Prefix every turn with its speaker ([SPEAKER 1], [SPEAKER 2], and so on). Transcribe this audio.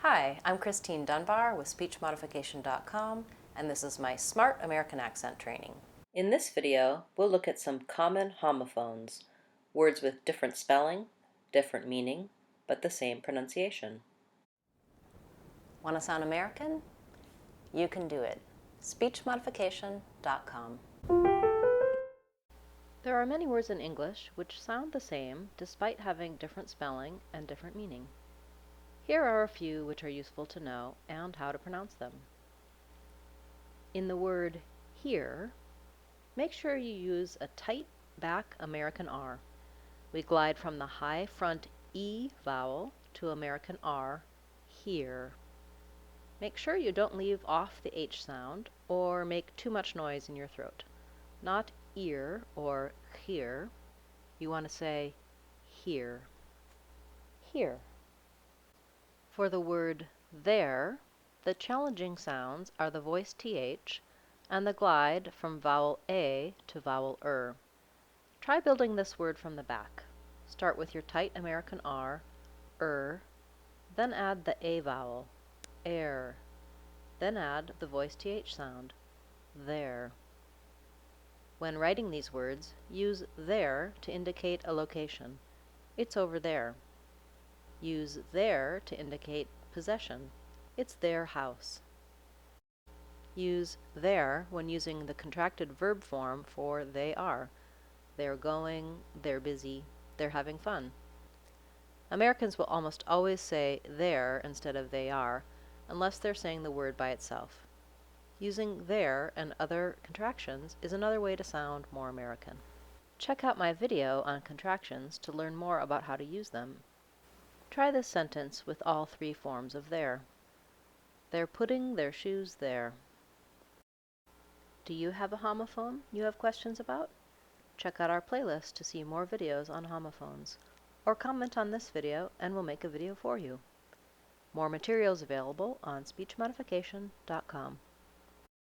[SPEAKER 1] Hi, I'm Christine Dunbar with SpeechModification.com, and this is my Smart American Accent training. In this video, we'll look at some common homophones, words with different spelling, different meaning, but the same pronunciation. Want to sound American? You can do it. SpeechModification.com. There are many words in English which sound the same despite having different spelling and different meaning. Here are a few which are useful to know and how to pronounce them. In the word here, make sure you use a tight back American R. We glide from the high front E vowel to American R, here. Make sure you don't leave off the H sound or make too much noise in your throat. Not ear or here. You want to say here. Here. For the word there, the challenging sounds are the voice TH and the glide from vowel A to vowel Try building this word from the back. Start with your tight American R, then add the A vowel, air, then add the voice TH sound, there. When writing these words, use there to indicate a location. It's over there. Use there to indicate possession. It's their house. Use there when using the contracted verb form for they are. They're going, they're busy, they're having fun. Americans will almost always say there instead of they are, unless they're saying the word by itself. Using there and other contractions is another way to sound more American. Check out my video on contractions to learn more about how to use them. Try this sentence with all three forms of there. They're putting their shoes there. Do you have a homophone you have questions about? Check out our playlist to see more videos on homophones, or comment on this video and we'll make a video for you. More materials available on SpeechModification.com.